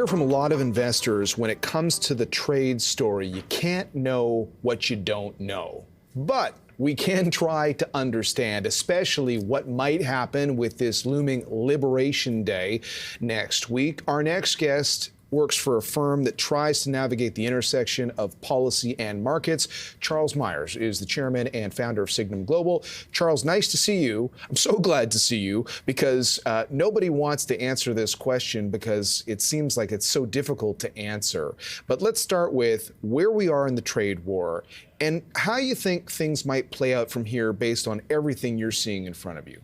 hear from a lot of investors when it comes to the trade story, you can't know what you don't know. But we can try to understand, especially what might happen with this looming Liberation Day next week. Our next guest works for a firm that tries to navigate the intersection of policy and markets. Charles Myers is the chairman and founder of Signum Global. Charles, nice to see you. I'm so glad to see you because nobody wants to answer this question because it seems like it's so difficult to answer. But let's start with where we are in the trade war and how you think things might play out from here based on everything you're seeing in front of you.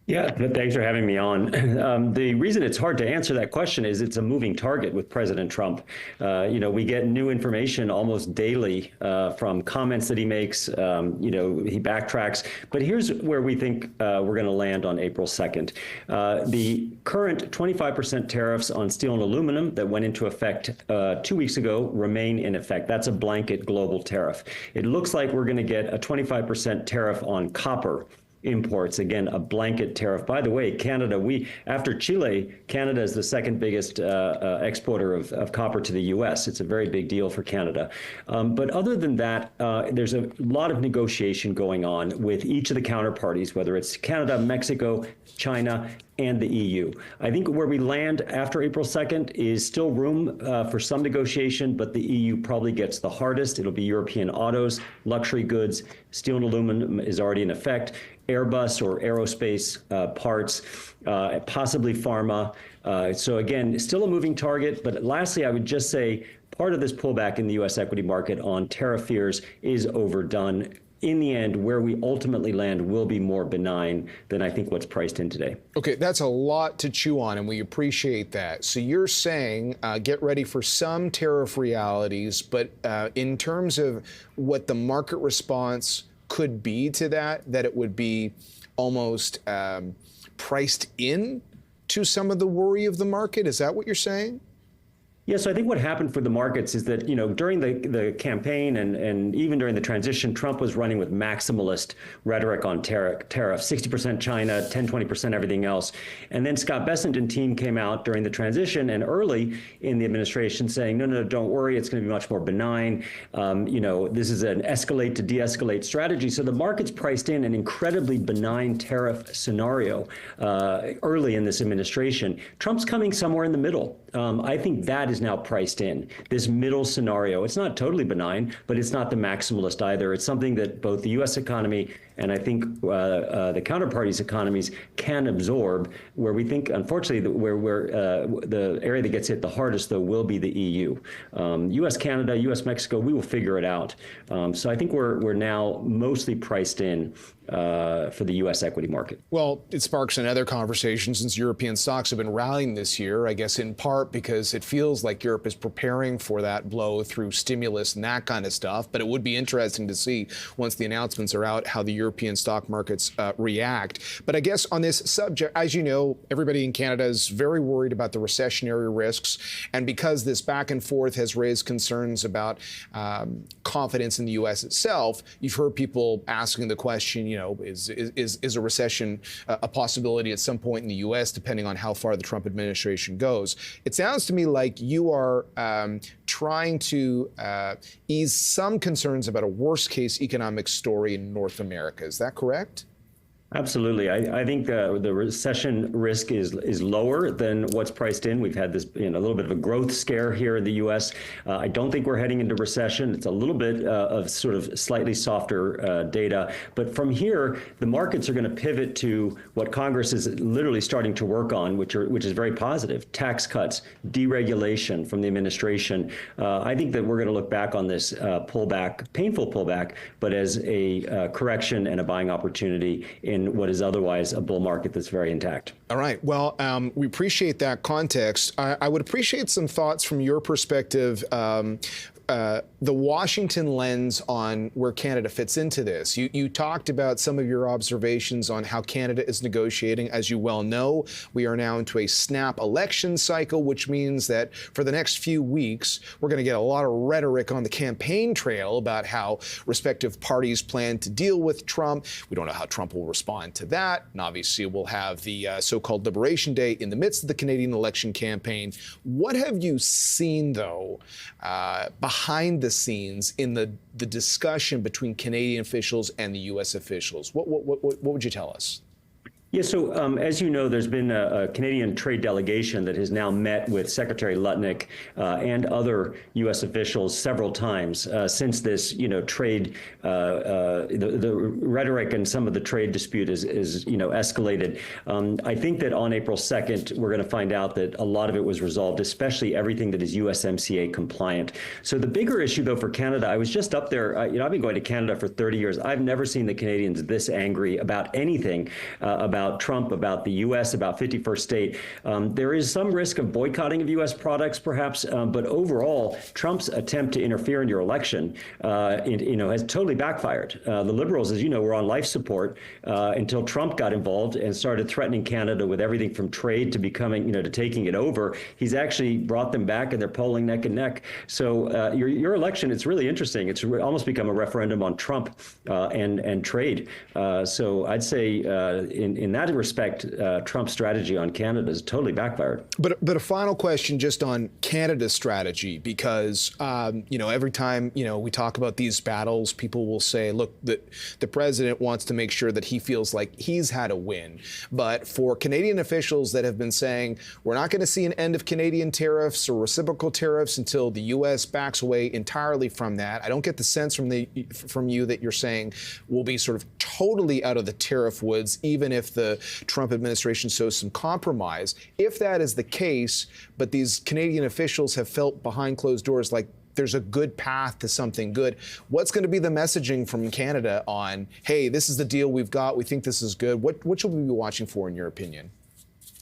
Yeah, thanks for having me on. The reason it's hard to answer that question is it's a moving target with President Trump. We get new information almost daily from comments that he makes. He backtracks. But here's where we think we're going to land on April 2nd. The current 25% tariffs on steel and aluminum that went into effect 2 weeks ago remain in effect. That's a blanket global tariff. It looks like we're going to get a 25% tariff on copper imports, again, a blanket tariff. By the way, Canada, after Chile, Canada is the second biggest exporter of copper to the U.S. It's a very big deal for Canada. But other than that, there's a lot of negotiation going on with each of the counterparties, whether it's Canada, Mexico, China, and the EU. I think where we land after April 2nd is still room for some negotiation, but the EU probably gets the hardest. It'll be European autos, luxury goods, steel and aluminum is already in effect, Airbus or aerospace parts, possibly pharma. So again, still a moving target. But lastly, I would just say part of this pullback in the U.S. equity market on tariff fears is overdone. In the end, where we ultimately land will be more benign than I think what's priced in today. Okay, that's a lot to chew on, and we appreciate that. So you're saying get ready for some tariff realities, but in terms of what the market response could be to that it would be almost priced in to some of the worry of the market? Is that what you're saying? Yeah, so I think what happened for the markets is that, during the campaign and even during the transition, Trump was running with maximalist rhetoric on tariff, 60% China, 20% everything else. And then Scott Bessent and team came out during the transition and early in the administration saying, no, don't worry, it's going to be much more benign. This is an escalate to de-escalate strategy. So the market's priced in an incredibly benign tariff scenario early in this administration. Trump's coming somewhere in the middle. I think that is now priced in, this middle scenario. It's not totally benign, but it's not the maximalist either. It's something that both the U.S. economy and I think the counterparties' economies can absorb, where we think, unfortunately, where the area that gets hit the hardest, though, will be the EU. U.S., Canada, U.S., Mexico, we will figure it out. So I think we're now mostly priced in for the U.S. equity market. Well, it sparks another conversation since European stocks have been rallying this year, I guess in part because it feels like Europe is preparing for that blow through stimulus and that kind of stuff. But it would be interesting to see once the announcements are out how the European stock markets react. But I guess on this subject, as you know, everybody in Canada is very worried about the recessionary risks. And because this back and forth has raised concerns about confidence in the U.S. itself, you've heard people asking the question, is a recession a possibility at some point in the U.S., depending on how far the Trump administration goes? It sounds to me like you are trying to ease some concerns about a worst-case economic story in North America. Is that correct? Absolutely. I think the recession risk is lower than what's priced in. We've had this a little bit of a growth scare here in the U.S. I don't think we're heading into recession. It's a little bit of sort of slightly softer data. But from here, the markets are going to pivot to what Congress is literally starting to work on, which is very positive. Tax cuts, deregulation from the administration. I think that we're going to look back on this pullback, painful pullback, but as a correction and a buying opportunity in what is otherwise a bull market that's very intact. All right. Well, we appreciate that context. I would appreciate some thoughts from your perspective the Washington lens on where Canada fits into this. You talked about some of your observations on how Canada is negotiating. As you well know, we are now into a snap election cycle, which means that for the next few weeks, we're going to get a lot of rhetoric on the campaign trail about how respective parties plan to deal with Trump. We don't know how Trump will respond to that. And obviously, we'll have the so-called Liberation Day in the midst of the Canadian election campaign. What have you seen, though, behind the scenes in the discussion between Canadian officials and the U.S. officials? What would you tell us? Yeah, so as you know, there's been a Canadian trade delegation that has now met with Secretary Lutnick and other U.S. officials several times since this, trade, the rhetoric and some of the trade dispute is escalated. I think that on April 2nd, we're going to find out that a lot of it was resolved, especially everything that is USMCA compliant. So the bigger issue, though, for Canada, I was just up there. I've been going to Canada for 30 years. I've never seen the Canadians this angry about anything about Trump, about the U.S., about 51st state. There is some risk of boycotting of U.S. products, perhaps, but overall, Trump's attempt to interfere in your election, has totally backfired. The Liberals, as you know, were on life support until Trump got involved and started threatening Canada with everything from trade to becoming, to taking it over. He's actually brought them back, and they're polling neck and neck. So your election, it's really interesting. It's almost become a referendum on Trump and trade. So I'd say in that respect, Trump's strategy on Canada is totally backfired. But a final question just on Canada's strategy, because, every time, we talk about these battles, people will say, look, the president wants to make sure that he feels like he's had a win. But for Canadian officials that have been saying, we're not going to see an end of Canadian tariffs or reciprocal tariffs until the U.S. backs away entirely from that. I don't get the sense from you that you're saying we'll be sort of totally out of the tariff woods, even if the Trump administration shows some compromise. If that is the case, but these Canadian officials have felt behind closed doors like there's a good path to something good, what's going to be the messaging from Canada on, hey, this is the deal we've got, we think this is good? What should we be watching for, in your opinion?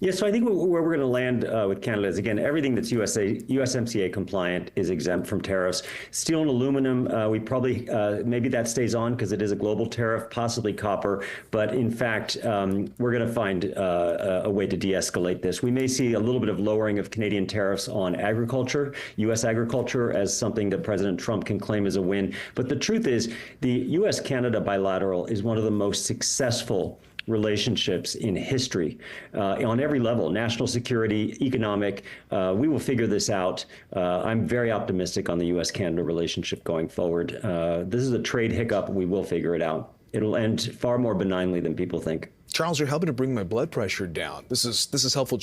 Yeah, so I think where we're going to land with Canada is, again, everything that's USMCA compliant is exempt from tariffs. Steel and aluminum, we probably, maybe that stays on because it is a global tariff, possibly copper. But in fact, we're going to find a way to de-escalate this. We may see a little bit of lowering of Canadian tariffs on agriculture, U.S. agriculture, as something that President Trump can claim as a win. But the truth is, the U.S.-Canada bilateral is one of the most successful relationships in history on every level, national security, economic. We will figure this out. I'm very optimistic on the U.S.-Canada relationship going forward. This is a trade hiccup. We will figure it out. It'll end far more benignly than people think. Charles, you're helping to bring my blood pressure down. This is helpful.